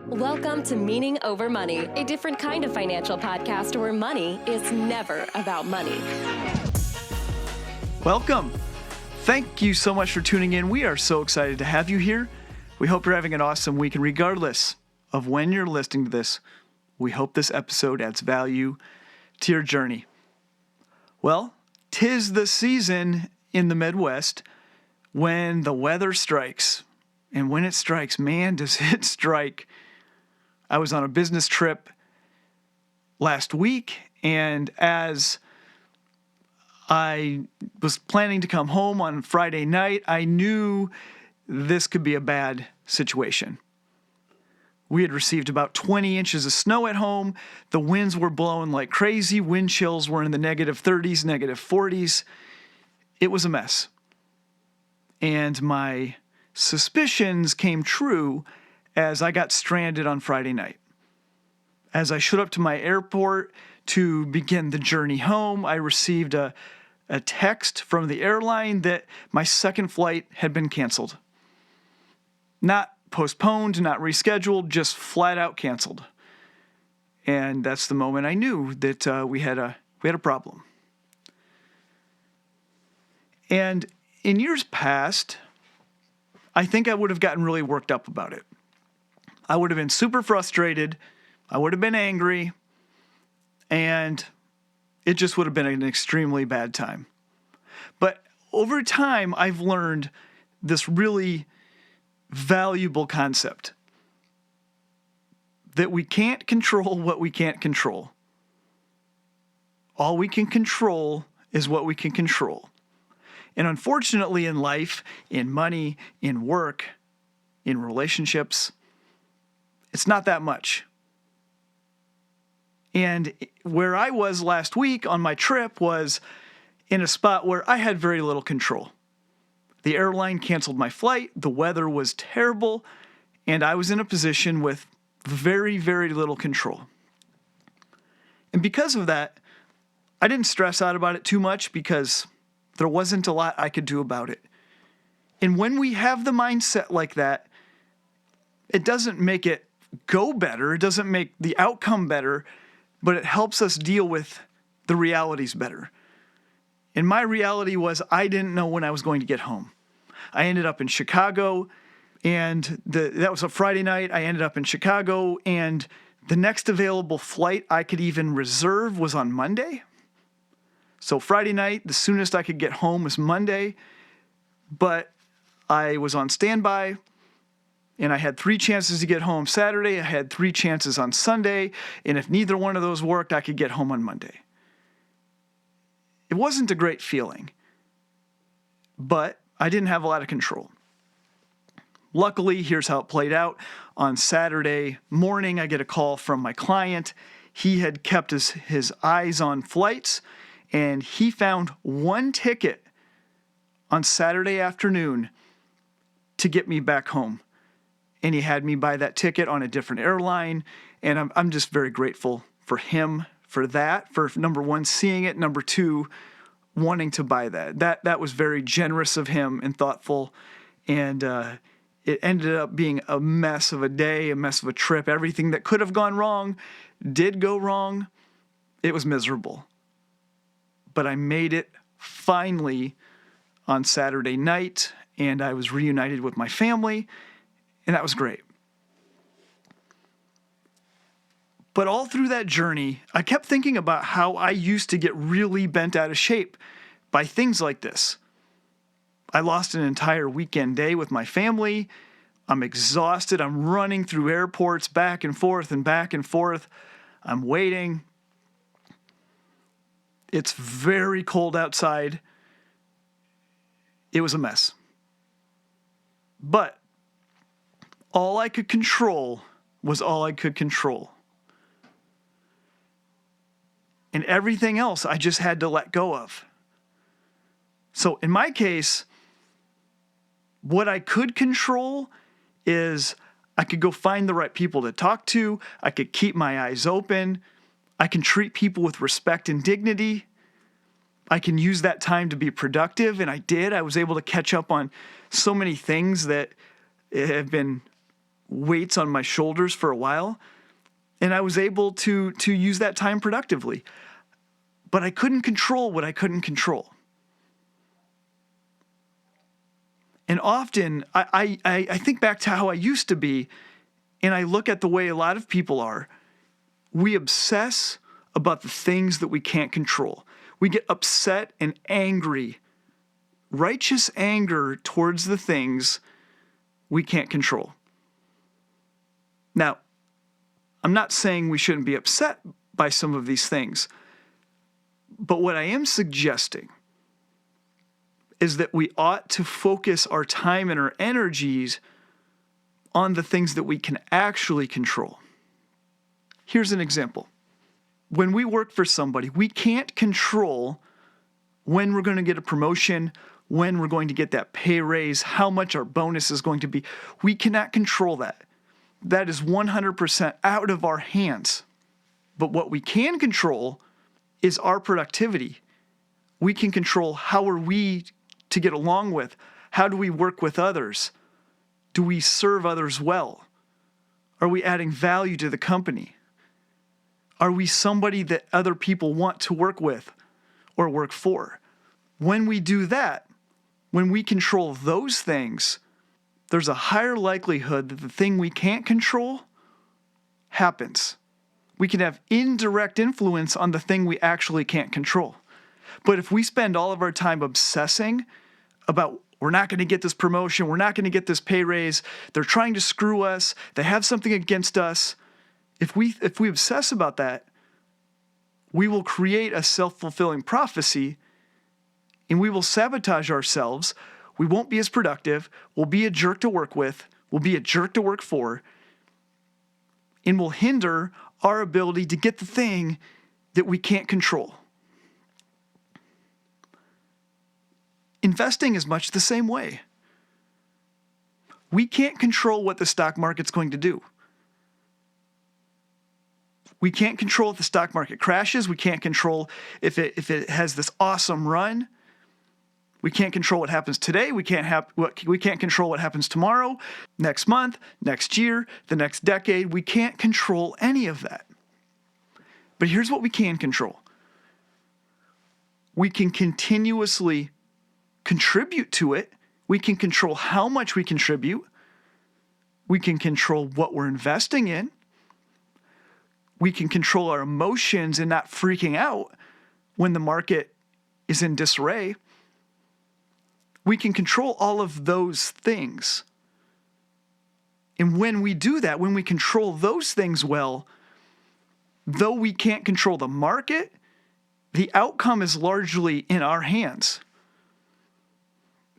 Welcome to Meaning Over Money, a different kind of financial podcast where money is never about money. Welcome. Thank you so much for tuning in. We are so excited to have you here. We hope you're having an awesome week, and regardless of when you're listening to this, we hope this episode adds value to your journey. Well, 'tis the season in the Midwest when the weather strikes. And when it strikes, man, does it strike. I was on a business trip last week, and as I was planning to come home on Friday night, I knew this could be a bad situation. We had received about 20 inches of snow at home. The winds were blowing like crazy. Wind chills were in the negative 30s, negative 40s. It was a mess. And my suspicions came true as I got stranded on Friday night. As I showed up to my airport to begin the journey home, I received a text from the airline that my second flight had been canceled. Not postponed, not rescheduled, just flat out canceled. And that's the moment I knew that we had a problem. And in years past, I think I would have gotten really worked up about it. I would have been super frustrated. I would have been angry. And it just would have been an extremely bad time. But over time, I've learned this really valuable concept that we can't control what we can't control. All we can control is what we can control. And unfortunately in life, in money, in work, in relationships, it's not that much. And where I was last week on my trip was in a spot where I had very little control. The airline canceled my flight, the weather was terrible, and I was in a position with very, very little control. And because of that, I didn't stress out about it too much because there wasn't a lot I could do about it. And when we have the mindset like that, it doesn't make it go better, it doesn't make the outcome better, but it helps us deal with the realities better. And my reality was I didn't know when I was going to get home. I ended up in Chicago, and that was a Friday night. I ended up in Chicago, and the next available flight I could even reserve was on Monday. So Friday night, the soonest I could get home was Monday, but I was on standby, and I had 3 chances to get home Saturday. I had 3 chances on Sunday, and if neither one of those worked, I could get home on Monday. It wasn't a great feeling, but I didn't have a lot of control. Luckily, here's how it played out. On Saturday morning, I get a call from my client. He had kept his eyes on flights, and he found one ticket on Saturday afternoon to get me back home. And he had me buy that ticket on a different airline, and I'm just very grateful for him for that, for number one, seeing it, number two, wanting to buy that. That was very generous of him and thoughtful, and it ended up being a mess of a day, a mess of a trip. Everything that could have gone wrong did go wrong. It was miserable. But I made it finally on Saturday night, and I was reunited with my family, and that was great. But all through that journey, I kept thinking about how I used to get really bent out of shape by things like this. I lost an entire weekend day with my family. I'm exhausted. I'm running through airports back and forth and back and forth. I'm waiting. It's very cold outside. It was a mess. But all I could control was all I could control. And everything else I just had to let go of. So in my case, what I could control is I could go find the right people to talk to. I could keep my eyes open. I can treat people with respect and dignity. I can use that time to be productive, and I did. I was able to catch up on so many things that have been weights on my shoulders for a while, and I was able to use that time productively. But I couldn't control what I couldn't control. And often I think back to how I used to be, and I look at the way a lot of people are. We obsess about the things that we can't control. We get upset and angry, righteous anger towards the things we can't control. Now, I'm not saying we shouldn't be upset by some of these things, but what I am suggesting is that we ought to focus our time and our energies on the things that we can actually control. Here's an example. When we work for somebody, we can't control when we're going to get a promotion, when we're going to get that pay raise, how much our bonus is going to be. We cannot control that. That is 100% out of our hands. But what we can control is our productivity. We can control how are we to get along with, how do we work with others, do we serve others well, are we adding value to the company, are we somebody that other people want to work with or work for. When we do that, when we control those things, there's a higher likelihood that the thing we can't control happens. We can have indirect influence on the thing we actually can't control. But if we spend all of our time obsessing about we're not going to get this promotion, we're not going to get this pay raise, they're trying to screw us, they have something against us, if we obsess about that, we will create a self-fulfilling prophecy and we will sabotage ourselves. We won't be as productive, we'll be a jerk to work with, we'll be a jerk to work for, and will hinder our ability to get the thing that we can't control. Investing is much the same way. We can't control what the stock market's going to do. We can't control if the stock market crashes. We can't control if it has this awesome run. We can't control what happens today. We can't control what happens tomorrow, next month, next year, the next decade. We can't control any of that. But here's what we can control. We can continuously contribute to it. We can control how much we contribute. We can control what we're investing in. We can control our emotions and not freaking out when the market is in disarray. We can control all of those things. And when we do that, when we control those things well, though we can't control the market, the outcome is largely in our hands.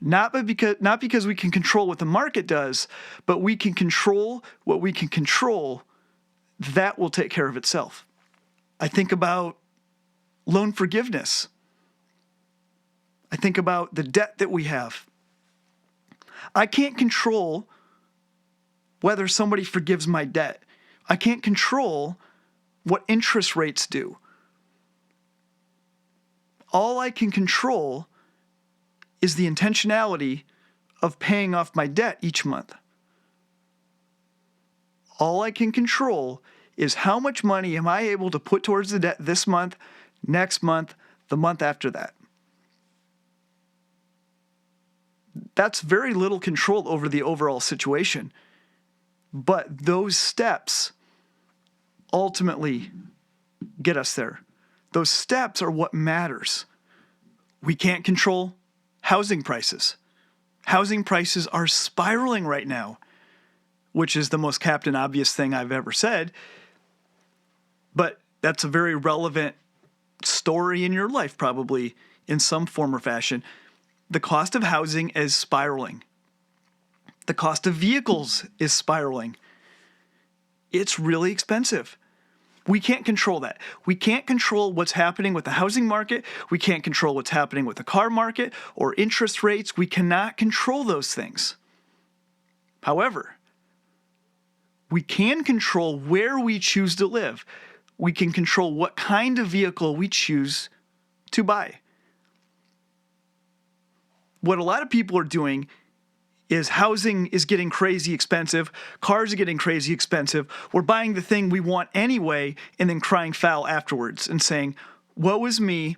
Not because we can control what the market does, but we can control what we can control. That will take care of itself. I think about loan forgiveness. I think about the debt that we have. I can't control whether somebody forgives my debt. I can't control what interest rates do. All I can control is the intentionality of paying off my debt each month. All I can control is how much money am I able to put towards the debt this month, next month, the month after that. That's very little control over the overall situation. But those steps ultimately get us there. Those steps are what matters. We can't control housing prices. Housing prices are spiraling right now, which is the most Captain Obvious thing I've ever said. But that's a very relevant story in your life, probably, in some form or fashion. The cost of housing is spiraling. The cost of vehicles is spiraling. It's really expensive. We can't control that. We can't control what's happening with the housing market. We can't control what's happening with the car market or interest rates. We cannot control those things. However, we can control where we choose to live. We can control what kind of vehicle we choose to buy. What a lot of people are doing is housing is getting crazy expensive, cars are getting crazy expensive. We're buying the thing we want anyway and then crying foul afterwards and saying, woe is me,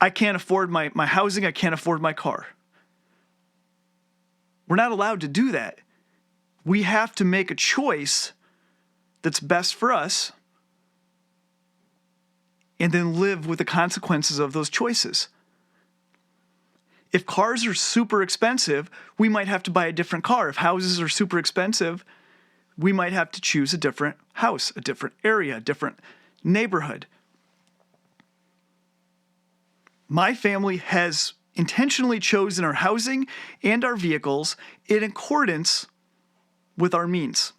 I can't afford my housing, I can't afford my car. We're not allowed to do that. We have to make a choice that's best for us and then live with the consequences of those choices. If cars are super expensive, we might have to buy a different car. If houses are super expensive, we might have to choose a different house, a different area, a different neighborhood. My family has intentionally chosen our housing and our vehicles in accordance with our means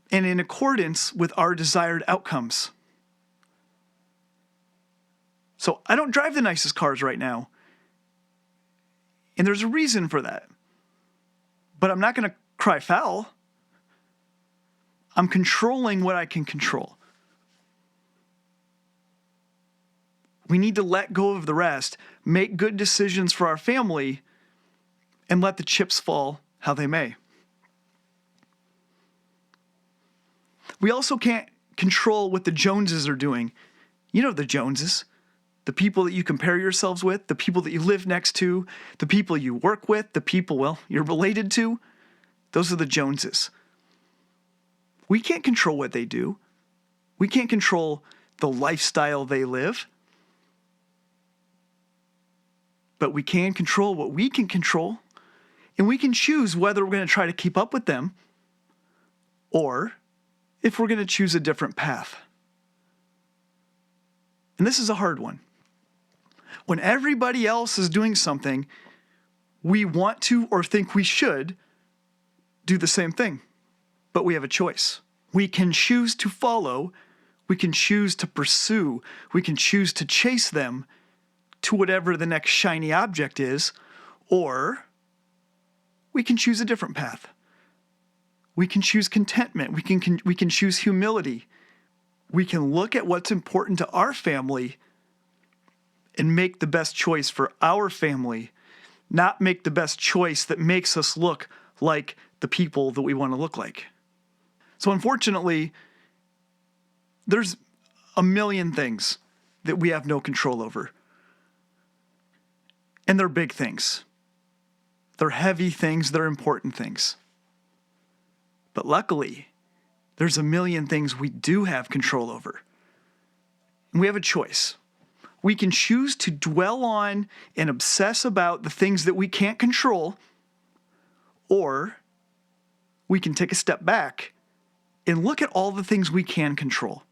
and in accordance with our desired outcomes. So I don't drive the nicest cars right now. And there's a reason for that. But I'm not going to cry foul. I'm controlling what I can control. We need to let go of the rest, make good decisions for our family, and let the chips fall how they may. We also can't control what the Joneses are doing. You know the Joneses. The people that you compare yourselves with, the people that you live next to, the people you work with, the people, well, you're related to. Those are the Joneses. We can't control what they do. We can't control the lifestyle they live. But we can control what we can control. And we can choose whether we're going to try to keep up with them or if we're going to choose a different path. And this is a hard one. When everybody else is doing something, we want to or think we should do the same thing. But we have a choice. We can choose to follow. We can choose to pursue. We can choose to chase them to whatever the next shiny object is. Or we can choose a different path. We can choose contentment. We can choose humility. We can look at what's important to our family and make the best choice for our family, not make the best choice that makes us look like the people that we want to look like. So unfortunately, there's a million things that we have no control over. And they're big things. They're heavy things, they're important things. But luckily, there's a million things we do have control over. And we have a choice. We can choose to dwell on and obsess about the things that we can't control, or we can take a step back and look at all the things we can control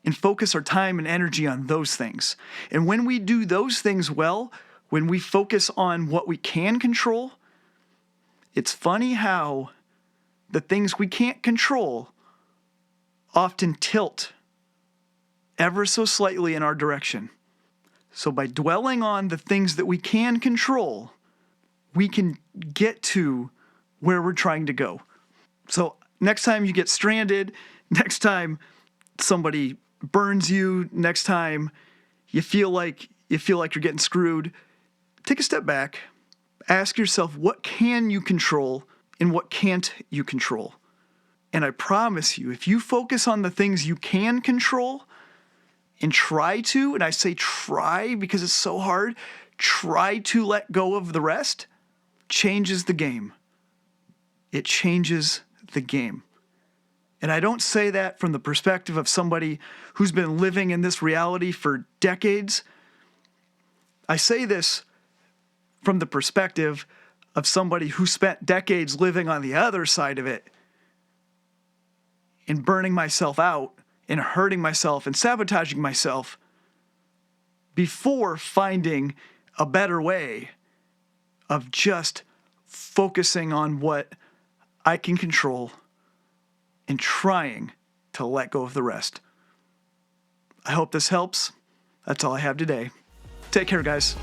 and focus our time and energy on those things. And when we do those things well, when we focus on what we can control, it's funny how the things we can't control often tilt ever so slightly in our direction. So by dwelling on the things that we can control, we can get to where we're trying to go. So next time you get stranded, next time somebody burns you, next time you feel like you're getting screwed, take a step back, ask yourself, what can you control and what can't you control? And I promise you, if you focus on the things you can control and try to, and I say try because it's so hard, try to let go of the rest, changes the game. It changes the game. And I don't say that from the perspective of somebody who's been living in this reality for decades. I say this from the perspective of somebody who spent decades living on the other side of it and burning myself out and hurting myself and sabotaging myself before finding a better way of just focusing on what I can control and trying to let go of the rest. I hope this helps. That's all I have today. Take care, guys.